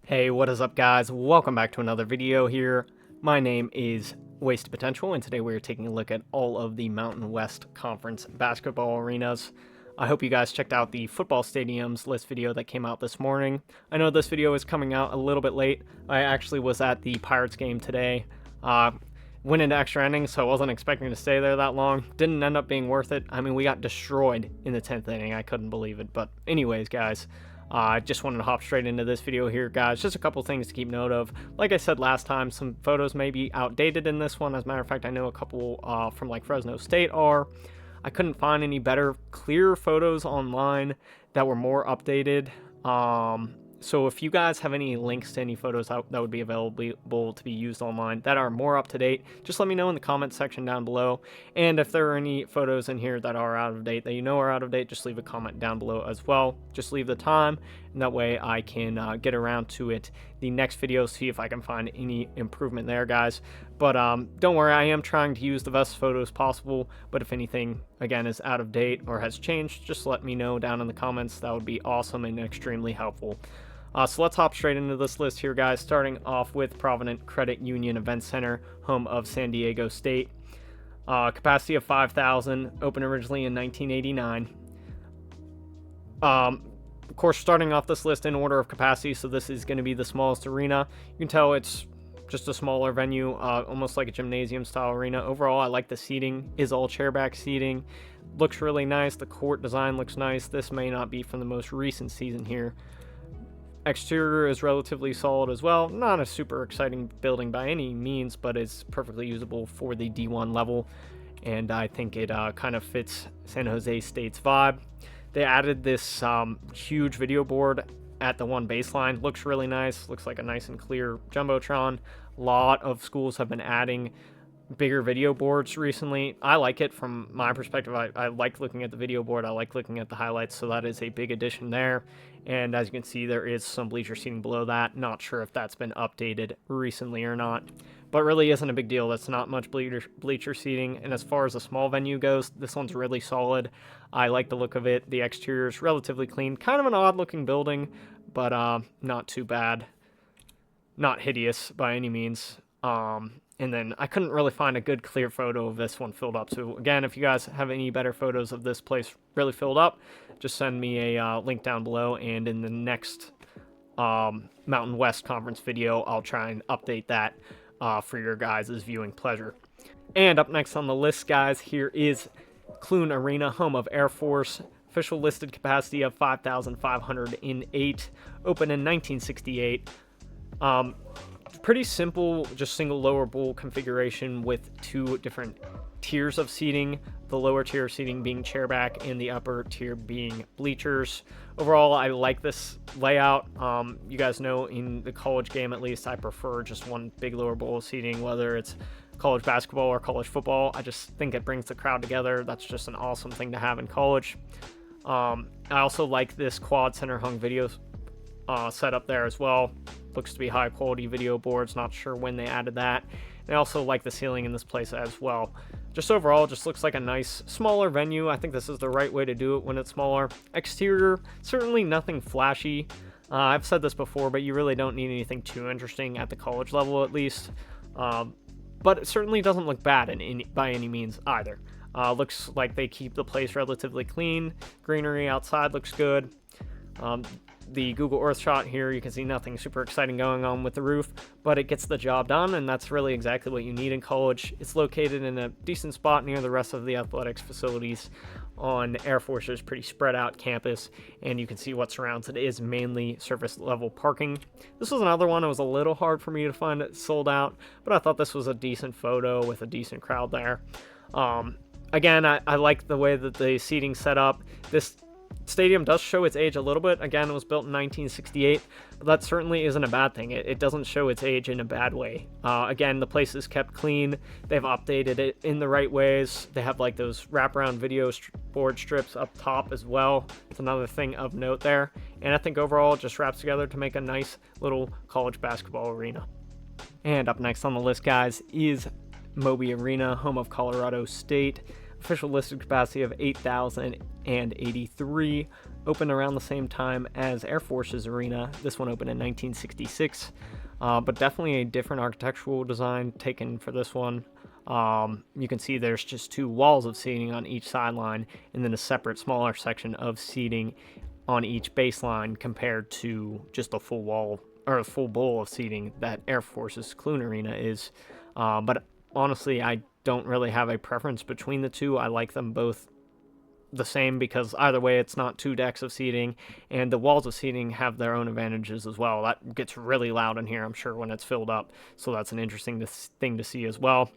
Hey, what is up guys? Welcome back to another video here. My name is Wasted Potential, and today we're taking a look at all of the Mountain West Conference basketball arenas. I hope you guys checked out the football stadiums list video that came out this morning. I know this video is coming out a little bit late. I actually was at the Pirates game today. Went into extra innings, so I wasn't expecting to stay there that long. Didn't end up being worth it. I mean, we got destroyed in the 10th inning. I couldn't believe it. But anyways, guys, I just wanted to hop straight into this video here, guys. Just a couple things to keep note of. Like I said last time, some photos may be outdated in this one. As a matter of fact, I know a couple from like Fresno State are. I couldn't find any better, clear photos online that were more updated. So if you guys have any links to any photos that would be available to be used online that are more up to date, just let me know in the comments section down below. And if there are any photos in here that are out of date that you know are out of date, just leave a comment down below as well. Just leave the time, and that way I can get around to it the next video, see if I can find any improvement there, guys. But don't worry, I am trying to use the best photos possible, but if anything again is out of date or has changed, just let me know down in the comments. That would be awesome and extremely helpful. So let's hop straight into this list here, guys, starting off with Provident Credit Union Event Center, home of San Diego State. Capacity of 5,000, opened originally in 1989. Of course, starting off this list in order of capacity, so this is going to be the smallest arena. You can tell it's just a smaller venue, almost like a gymnasium style arena. Overall, I like the seating, is all chairback seating. Looks really nice. The court design looks nice. This may not be from the most recent season here. Exterior is relatively solid as well. Not a super exciting building by any means, but it's perfectly usable for the D1 level, and I think it kind of fits San Jose State's vibe. They added this huge video board at the one baseline. Looks really nice. Looks like a nice and clear jumbotron. A lot of schools have been adding bigger video boards recently. I like it from my perspective. I like looking at the video board. I like looking at the highlights, so that is a big addition there. And as you can see, there is some bleacher seating below that. Not sure if that's been updated recently or not, but really isn't a big deal. That's not much bleacher seating. And as far as a small venue goes, this one's really solid. I like the look of it. The exterior is relatively clean. Kind of an odd looking building, but not too bad. Not hideous by any means. And then I couldn't really find a good clear photo of this one filled up. So again, if you guys have any better photos of this place really filled up, just send me a link down below, and in the next Mountain West Conference video, I'll try and update that for your guys' viewing pleasure. And up next on the list, guys, here is Clune Arena, home of Air Force. Official listed capacity of 5,508, open in 1968. Pretty simple, just single lower bowl configuration with two different tiers of seating. The lower tier seating being chairback and the upper tier being bleachers. Overall, I like this layout. You guys know in the college game, at least, I prefer just one big lower bowl seating, whether it's college basketball or college football. I just think it brings the crowd together. That's just an awesome thing to have in college. I also like this quad center hung video setup there as well. Looks to be high quality video boards. Not sure when they added that. And I also like the ceiling in this place as well. Just overall, just looks like a nice smaller venue. I think this is the right way to do it when it's smaller. Exterior, certainly nothing flashy. I've said this before, but you really don't need anything too interesting at the college level, at least. But it certainly doesn't look bad by any means either. Looks like they keep the place relatively clean. Greenery outside looks good. The Google Earth shot here, you can see nothing super exciting going on with the roof, but it gets the job done, and that's really exactly what you need in college. It's located in a decent spot near the rest of the athletics facilities on Air Force's pretty spread out campus, and you can see what surrounds it is mainly surface level parking. This was another one. It was a little hard for me to find it sold out, but I thought this was a decent photo with a decent crowd there. Again, I like the way that the seating set up. This stadium does show its age a little bit. Again, it was built in 1968, but that certainly isn't a bad thing. It doesn't show its age in a bad way. Again, the place is kept clean. They've updated it in the right ways. They have like those wraparound video board strips up top as well. It's another thing of note there. And I think overall it just wraps together to make a nice little college basketball arena. And up next on the list, guys, is Moby Arena, home of Colorado State. Official listed capacity of 8,083, opened around the same time as Air Force's arena. This one opened in 1966, but definitely a different architectural design taken for this one. You can see there's just 2 walls of seating on each sideline, and then a separate smaller section of seating on each baseline compared to just a full wall or a full bowl of seating that Air Force's Clune Arena is. But honestly, I don't really have a preference between the two. I like them both the same because either way it's not 2 decks of seating, and the walls of seating have their own advantages as well. That gets really loud in here, I'm sure, when it's filled up, so that's an interesting thing to see as well.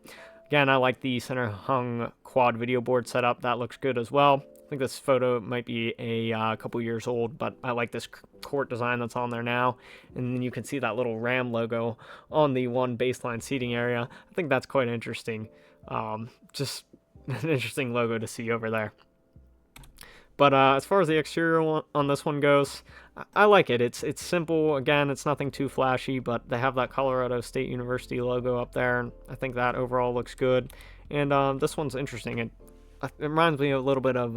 Again, I like the center hung quad video board setup. That looks good as well. I think this photo might be a couple years old, but I like this court design that's on there now. And then you can see that little Ram logo on the one baseline seating area. I think that's quite interesting. Just an interesting logo to see over there. But as far as the exterior on this one goes, I like it. It's simple. Again, it's nothing too flashy, but they have that Colorado State University logo up there, and I think that overall looks good. And this one's interesting. It reminds me a little bit of,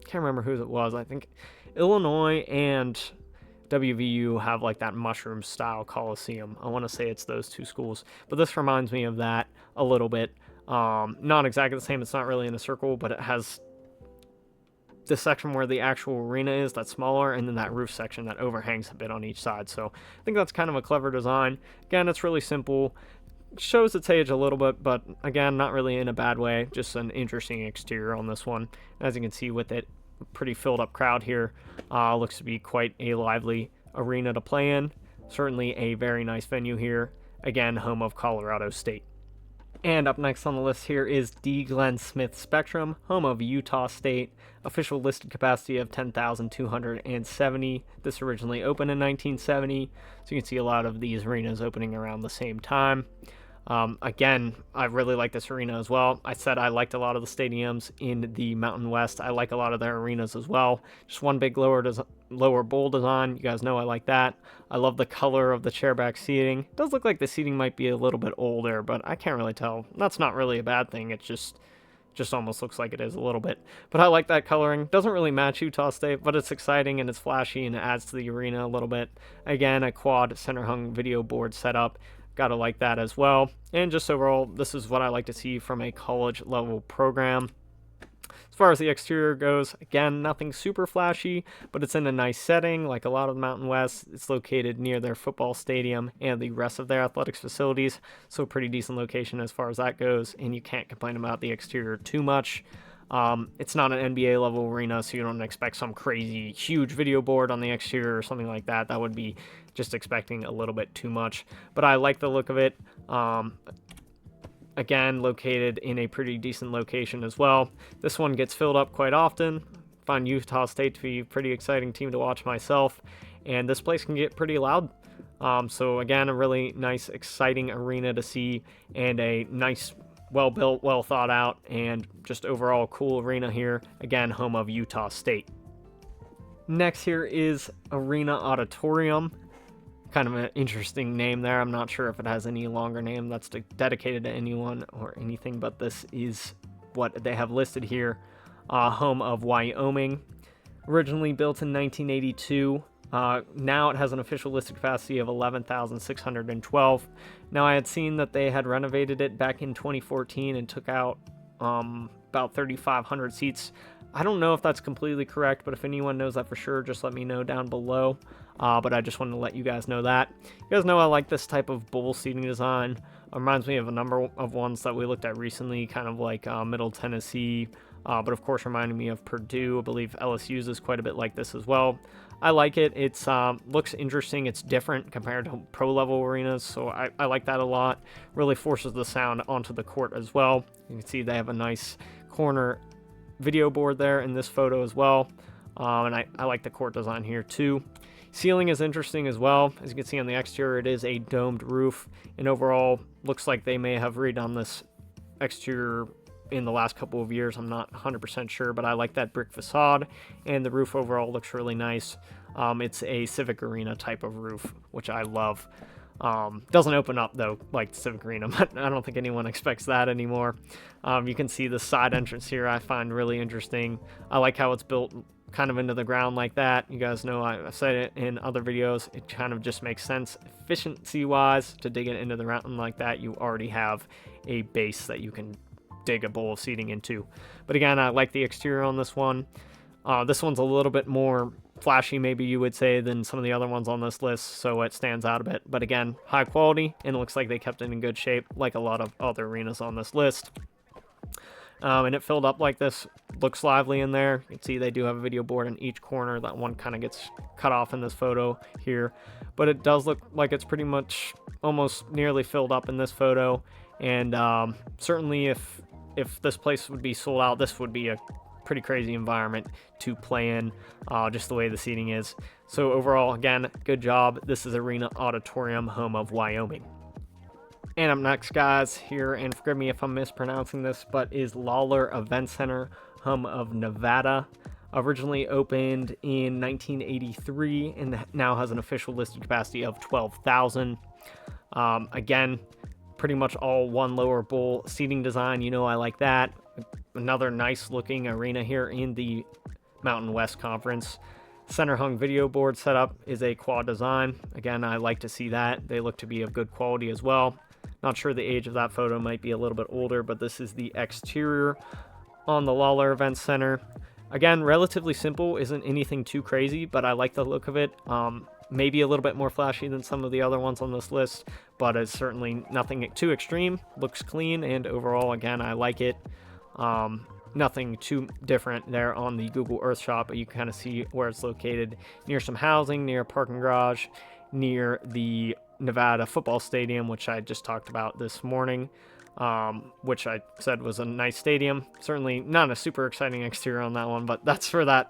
can't remember who it was. I think Illinois and WVU have like that mushroom style Coliseum. I want to say it's those 2 schools, but this reminds me of that a little bit. Not exactly the same. It's not really in a circle, but it has the section where the actual arena is that's smaller, and then that roof section that overhangs a bit on each side. So I think that's kind of a clever design. Again, it's really simple. Shows its age a little bit, but again, not really in a bad way. Just an interesting exterior on this one. As you can see with it, pretty filled up crowd here. Looks to be quite a lively arena to play in. Certainly a very nice venue here. Again, home of Colorado State. And up next on the list here is D. Glenn Smith Spectrum, home of Utah State. Official listed capacity of 10,270. This originally opened in 1970, so you can see a lot of these arenas opening around the same time. Again, I really like this arena as well. I said I liked a lot of the stadiums in the Mountain West. I like a lot of their arenas as well. Just one big lower bowl design. You guys know I like that. I love the color of the chairback seating. It does look like the seating might be a little bit older, but I can't really tell. That's not really a bad thing. It just almost looks like it is a little bit. But I like that coloring. Doesn't really match Utah State, but it's exciting and it's flashy and it adds to the arena a little bit. Again, a quad center hung video board setup. Gotta like that as well. And just overall, this is what I like to see from a college level program. As far as the exterior goes, again, nothing super flashy, but it's in a nice setting. Like a lot of the Mountain West, it's located near their football stadium and the rest of their athletics facilities. So pretty decent location as far as that goes, and you can't complain about the exterior too much. It's not an NBA level arena, so you don't expect some crazy huge video board on the exterior or something like that. That would be just expecting a little bit too much, but I like the look of it. Again, located in a pretty decent location as well. This one gets filled up quite often. Find Utah State to be a pretty exciting team to watch myself, and this place can get pretty loud. So again, a really nice, exciting arena to see, and a nice, well-built, well-thought-out, and just overall cool arena here. Again, home of Utah State. Next here is Arena Auditorium. Kind of an interesting name there. I'm not sure if it has any longer name that's dedicated to anyone or anything, but this is what they have listed here. Home of Wyoming. Originally built in 1982. Now it has an official listed capacity of 11,612. Now I had seen that they had renovated it back in 2014 and took out about 3,500 seats. I don't know if that's completely correct, but if anyone knows that for sure, just let me know down below. But I just wanted to let you guys know that. You guys know I like this type of bowl seating design. It reminds me of a number of ones that we looked at recently, kind of like Middle Tennessee, but of course reminding me of Purdue. I believe LSU's is quite a bit like this as well. I like it. It's looks interesting. It's different compared to pro level arenas, so I like that a lot. Really forces the sound onto the court as well. You can see they have a nice corner video board there in this photo as well, and I like the court design here too. Ceiling is interesting as well. As you can see on the exterior, it is a domed roof, and overall looks like they may have redone this exterior in the last couple of years. I'm not 100% sure, but I like that brick facade, and the roof overall looks really nice. It's a Civic Arena type of roof, which I love. Doesn't open up though like the Civic Arena, but I don't think anyone expects that anymore. You can see the side entrance here I find really interesting. I like how it's built kind of into the ground like that. You guys know I've said it in other videos. It kind of just makes sense efficiency wise to dig it into the ground like that. You already have a base that you can dig a bowl of seating into. But again, I like the exterior on this one. This one's a little bit more flashy, maybe you would say, than some of the other ones on this list, so it stands out a bit. But again, high quality, and it looks like they kept it in good shape, like a lot of other arenas on this list. And it filled up like this. Looks lively in there. You can see they do have a video board in each corner. That one kind of gets cut off in this photo here, but it does look like it's pretty much almost nearly filled up in this photo. And certainly if this place would be sold out, this would be a pretty crazy environment to play in, just the way the seating is. So overall, again, good job. This is Arena Auditorium, home of Wyoming. And up next, guys, here, and forgive me if I'm mispronouncing this, but is Lawler Event Center, home of Nevada. Originally opened in 1983 and now has an official listed capacity of 12,000. Again, pretty much all one lower bowl seating design. You know I like that. Another nice looking arena here in the Mountain West Conference. Center hung video board setup is a quad design. Again, I like to see that. They look to be of good quality as well. Not sure the age of that photo, might be a little bit older, but this is the exterior on the Lawler Event Center. Again, relatively simple, isn't anything too crazy, but I like the look of it. Maybe a little bit more flashy than some of the other ones on this list, but it's certainly nothing too extreme. Looks clean, and overall, again, I like it. Nothing too different there on the Google Earth shot, but you can kind of see where it's located, near some housing, near a parking garage, near the Nevada football stadium, which I just talked about this morning, which I said was a nice stadium. Certainly not a super exciting exterior on that one, but that's for that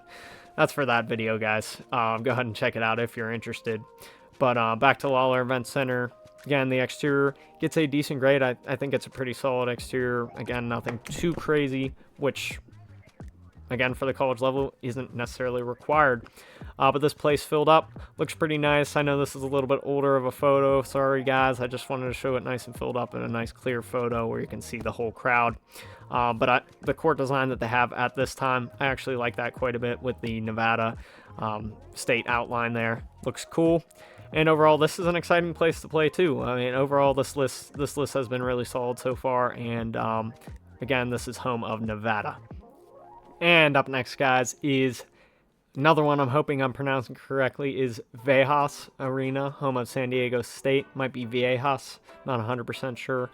video, guys. Go ahead and check it out if you're interested. But back to Lawler Event Center. Again, the exterior gets a decent grade. I think it's a pretty solid exterior. Again, nothing too crazy, which, again, for the college level, isn't necessarily required. But this place filled up. Looks pretty nice. I know this is a little bit older of a photo. Sorry, guys. I just wanted to show it nice and filled up in a nice clear photo where you can see the whole crowd. But the court design that they have at this time, I actually like that quite a bit with the Nevada state outline there. Looks cool. And overall, this is an exciting place to play too. I mean, overall, this list has been really solid so far. And again, this is home of Nevada. And up next, guys, is another one I'm hoping I'm pronouncing correctly, is Viejas Arena, home of San Diego State. Might be Viejas, not 100% sure.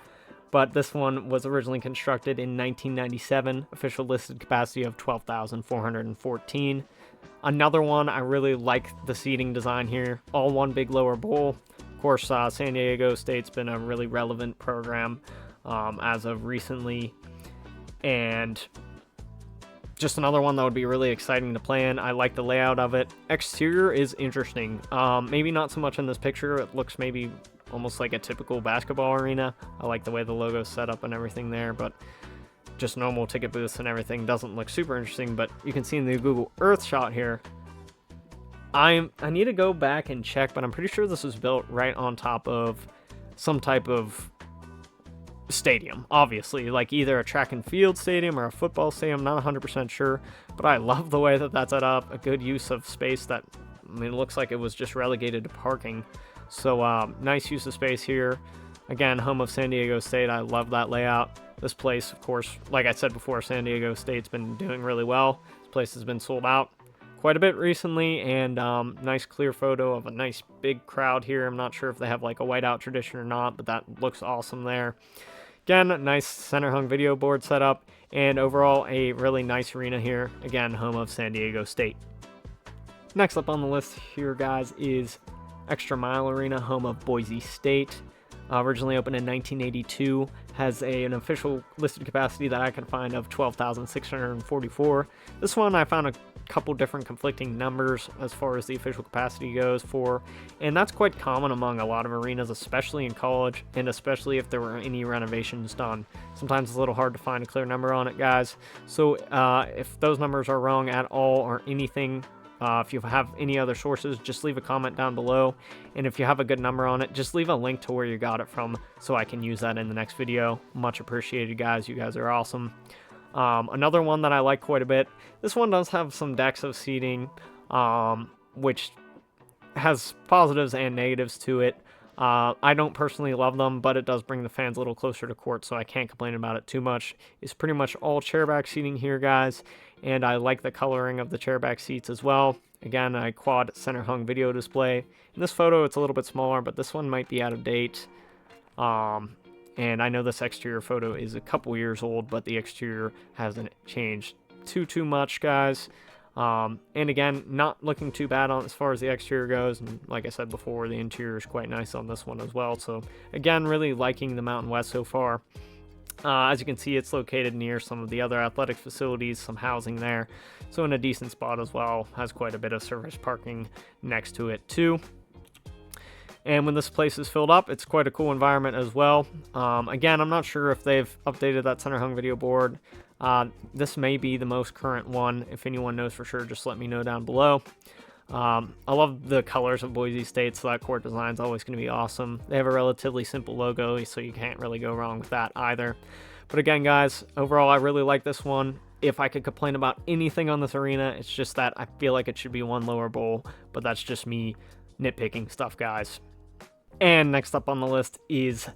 But this one was originally constructed in 1997, official listed capacity of 12,414. Another one, I really like the seating design here. All one big lower bowl. Of course, San Diego State's been a really relevant program as of recently. And just another one that would be really exciting to play in. I like the layout of it. Exterior is interesting. Maybe not so much in this picture. It looks maybe almost like a typical basketball arena. I like the way the logo's set up and everything there, but just normal ticket booths and everything doesn't look super interesting. But you can see in the Google Earth shot here, I need to go back and check, but I'm pretty sure this was built right on top of some type of stadium, obviously, like either a track and field stadium or a football stadium. Not 100% sure, but I love the way that that's set up. A good use of space that, I mean, it looks like it was just relegated to parking. So nice use of space here. Again, home of San Diego State. I love that layout. This place, of course, like I said before, San Diego State's been doing really well. This place has been sold out quite a bit recently, and nice clear photo of a nice big crowd here. I'm not sure if they have like a whiteout tradition or not, but that looks awesome there. Again, nice center hung video board setup, and overall a really nice arena here. Again, home of San Diego State. Next up on the list here, guys, is Extra Mile Arena, home of Boise State. Originally opened in 1982, has an official listed capacity that I can find of 12,644. This one I found a couple different conflicting numbers as far as the official capacity goes for, and that's quite common among a lot of arenas, especially in college, and especially if there were any renovations done. Sometimes it's a little hard to find a clear number on it, guys. So if those numbers are wrong at all or anything, if you have any other sources, just leave a comment down below. And if you have a good number on it, just leave a link to where you got it from so I can use that in the next video. Much appreciated, guys. You guys are awesome. Another one that I like quite a bit. This one does have some decks of seating, which has positives and negatives to it. I don't personally love them, but it does bring the fans a little closer to court, so I can't complain about it too much. It's pretty much all chairback seating here, guys, and I like the coloring of the chairback seats as well. Again, a quad center hung video display. In this photo, it's a little bit smaller, but this one might be out of date. And I know this exterior photo is a couple years old, but the exterior hasn't changed too much, guys. And again, not looking too bad on as far as the exterior goes. And like I said before, the interior is quite nice on this one as well. So again, really liking the Mountain West so far. As you can see, it's located near some of the other athletic facilities, some housing there. So in a decent spot as well. Has quite a bit of surface parking next to it too. And when this place is filled up, it's quite a cool environment as well. Again, I'm not sure if they've updated that center hung video board. This may be the most current one. If anyone knows for sure, just let me know down below. I love the colors of Boise State, so that court design is always going to be awesome. They have a relatively simple logo, so you can't really go wrong with that either. But again, guys, overall, I really like this one. If I could complain about anything on this arena, it's just that I feel like it should be one lower bowl, but that's just me nitpicking stuff, guys. And next up on the list is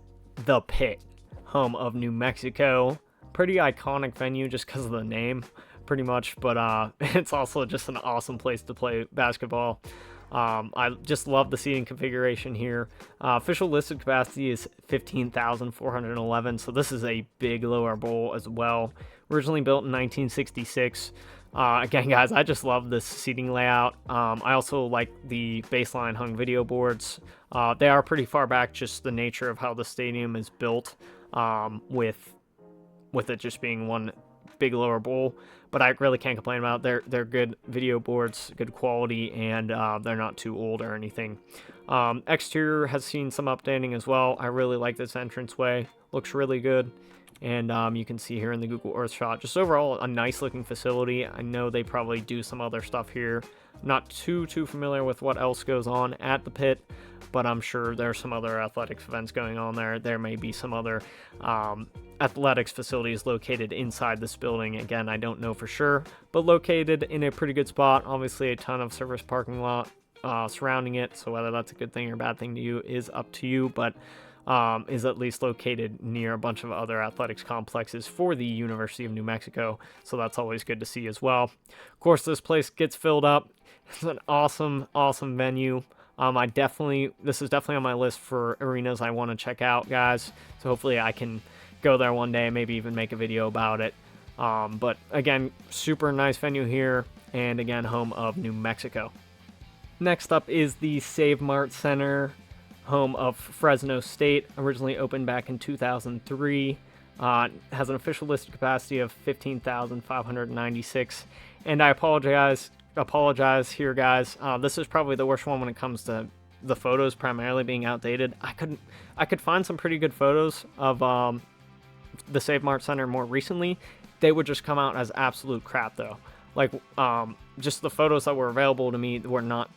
the Pit, home of New Mexico. Pretty iconic venue just because of the name, pretty much, but it's also just an awesome place to play basketball. I just love the seating configuration here. Official listed capacity is 15,411, so this is a big lower bowl as well. Originally built in 1966. Again, guys, I just love this seating layout. I also like the baseline hung video boards. They are pretty far back, just the nature of how the stadium is built, with it just being one big lower bowl. But I really can't complain about it. They're good video boards, good quality, and they're not too old or anything. Exterior has seen some updating as well. I really like this entranceway. Looks really good. And you can see here in the Google Earth shot, just overall a nice looking facility. I know they probably do some other stuff here. Not too familiar with what else goes on at the Pit, but I'm sure there's some other athletics events going on there. There may be some other athletics facilities located inside this building. Again, I don't know for sure, but located in a pretty good spot. Obviously a ton of surface parking lot surrounding it, so whether that's a good thing or bad thing to you is up to you, but is at least located near a bunch of other athletics complexes for the University of New Mexico, so that's always good to see as well. Of course, this place gets filled up. It's an awesome venue. This is definitely on my list for arenas I want to check out, guys, so hopefully I can go there one day, maybe even make a video about it. But again, super nice venue here, and again, home of New Mexico. Next up is the Save Mart Center, home of Fresno State, originally opened back in 2003. Has an official listed capacity of 15,596. And I apologize here, guys. This is probably the worst one when it comes to the photos primarily being outdated. I could find some pretty good photos of the Save Mart Center more recently. They would just come out as absolute crap, though. Like, just the photos that were available to me were not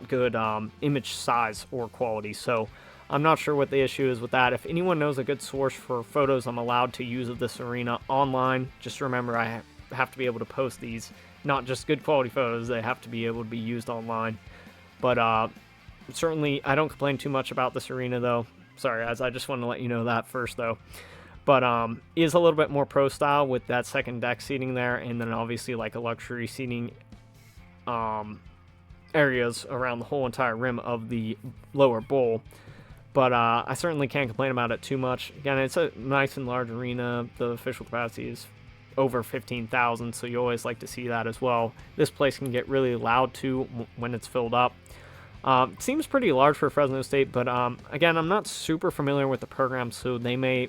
good image size or quality, so I'm not sure what the issue is with that. If anyone knows a good source for photos I'm allowed to use of this arena online, just remember I have to be able to post these, not just good quality photos, they have to be able to be used online. But certainly I don't complain too much about this arena, though. Sorry guys, I just want to let you know that first, though. But is a little bit more pro style with that second deck seating there, and then obviously like a luxury seating areas around the whole entire rim of the lower bowl. But I certainly can't complain about it too much. Again, it's a nice and large arena. The official capacity is over 15,000, so you always like to see that as well. This place can get really loud too when it's filled up. It seems pretty large for Fresno State, but again, I'm not super familiar with the program, so they may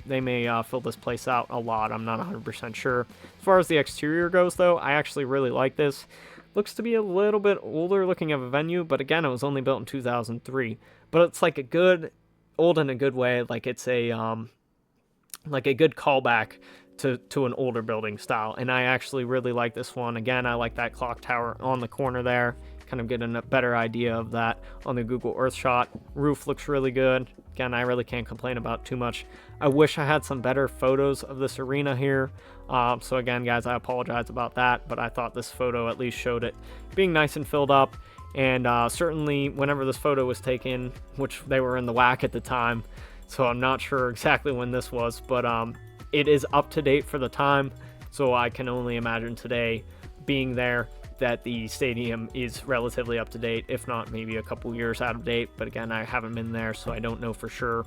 fill this place out a lot. I'm not 100% sure. As far as the exterior goes, though, I actually really like this. Looks to be a little bit older looking of a venue, but again, it was only built in 2003. But it's like a good, old in a good way, like it's a like a good callback to an older building style. And I actually really like this one. Again, I like that clock tower on the corner there. Kind of getting a better idea of that on the Google Earth shot. Roof looks really good. again, I really can't complain about too much. I wish I had some better photos of this arena here. So again, guys, I apologize about that, but I thought this photo at least showed it being nice and filled up. And certainly whenever this photo was taken, which they were in the WAC at the time, so I'm not sure exactly when this was, but it is up to date for the time. So I can only imagine today being there that the stadium is relatively up to date, if not maybe a couple years out of date. But again, I haven't been there, so I don't know for sure.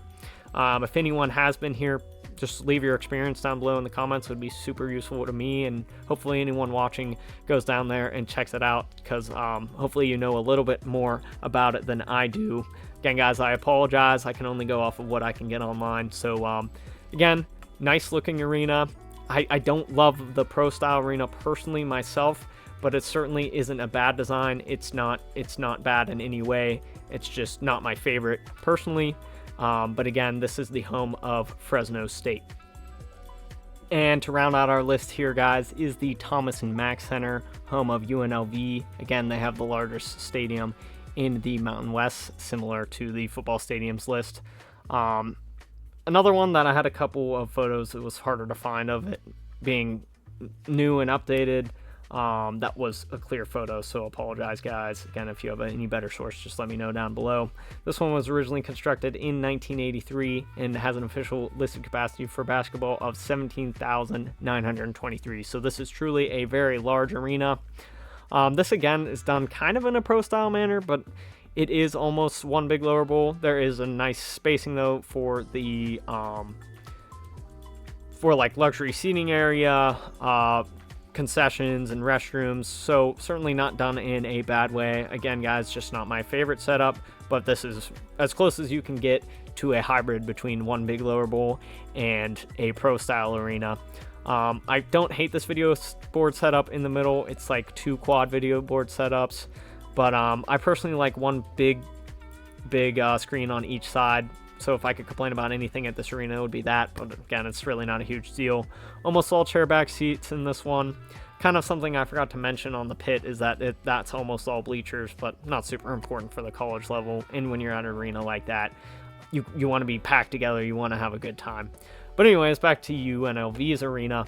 If anyone has been here, just leave your experience down below in the comments. It would be super useful to me, and hopefully anyone watching goes down there and checks it out, because hopefully you know a little bit more about it than I do. Again, guys, I apologize. I can only go off of what I can get online. So again, nice looking arena. I don't love the pro style arena personally myself, but it certainly isn't a bad design. It's not bad in any way. It's just not my favorite personally. But again, this is the home of Fresno State. And to round out our list here, guys, is the Thomas and Mack Center, home of UNLV. Again, they have the largest stadium in the Mountain West, similar to the football stadiums list. Another one that I had a couple of photos, it was harder to find of it being new and updated. That was a clear photo, so apologize, guys. Again, if you have any better source, just let me know down below. This one was originally constructed in 1983 and has an official listed capacity for basketball of 17,923. So this is truly a very large arena. This again is done kind of in a pro style manner, but it is almost one big lower bowl. There is a nice spacing though for the for like luxury seating area, concessions and restrooms. So certainly not done in a bad way. Again, guys, just not my favorite setup, but this is as close as you can get to a hybrid between one big lower bowl and a pro style arena. I don't hate this video board setup in the middle. It's like two quad video board setups, but I personally like one big screen on each side. So if I could complain about anything at this arena, it would be that. But again, it's really not a huge deal. Almost all chair back seats in this one. Kind of something I forgot to mention on the pit is that that's almost all bleachers, but not super important for the college level. And when you're at an arena like that, you want to be packed together. You want to have a good time. But anyways, back to UNLV's arena.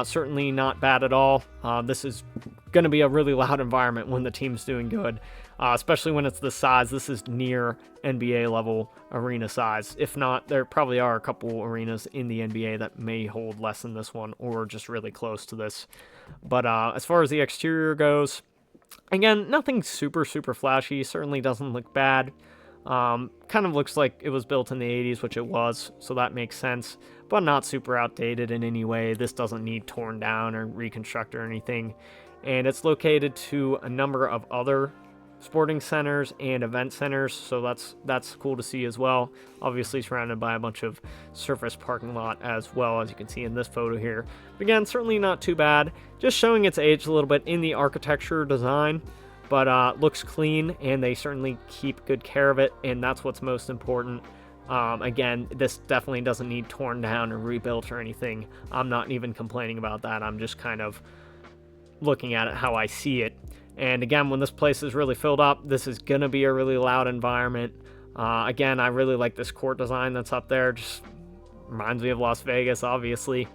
Certainly not bad at all. This is going to be a really loud environment when the team's doing good, especially when it's this size. This is near NBA level arena size. If not, there probably are a couple arenas in the NBA that may hold less than this one or just really close to this. But as far as the exterior goes, again, nothing super flashy. Certainly doesn't look bad. Kind of looks like it was built in the 80s, which it was, so that makes sense, but not super outdated in any way. This doesn't need torn down or reconstructed or anything. And it's located to a number of other sporting centers and event centers, so that's cool to see as well. Obviously surrounded by a bunch of surface parking lot as well, as you can see in this photo here. But again, certainly not too bad. Just showing its age a little bit in the architecture design, but looks clean, and they certainly keep good care of it, and that's what's most important. Again, this definitely doesn't need torn down or rebuilt or anything. I'm not even complaining about that. I'm just kind of looking at it how I see it. And again, when this place is really filled up, this is going to be a really loud environment. Again, I really like this court design that's up there. Just reminds me of Las Vegas, obviously.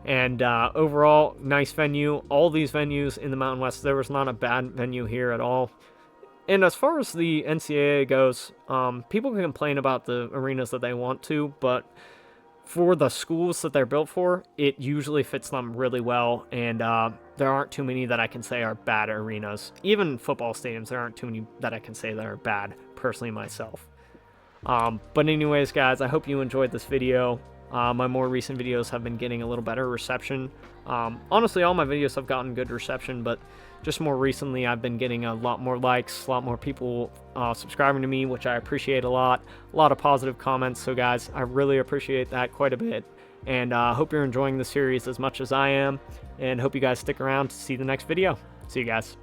And overall, nice venue. All these venues in the Mountain West, there was not a bad venue here at all. And as far as the NCAA goes, people can complain about the arenas that they want to, but for the schools that they're built for, it usually fits them really well. And there aren't too many that I can say are bad arenas. Even football stadiums, there aren't too many that I can say that are bad, personally myself. But anyways, guys, I hope you enjoyed this video. My more recent videos have been getting a little better reception. Honestly, all my videos have gotten good reception, but just more recently I've been getting a lot more likes, a lot more people subscribing to me, which I appreciate a lot of positive comments. So guys, I really appreciate that quite a bit, and hope you're enjoying the series as much as I am, and hope you guys stick around to see the next video. See you guys.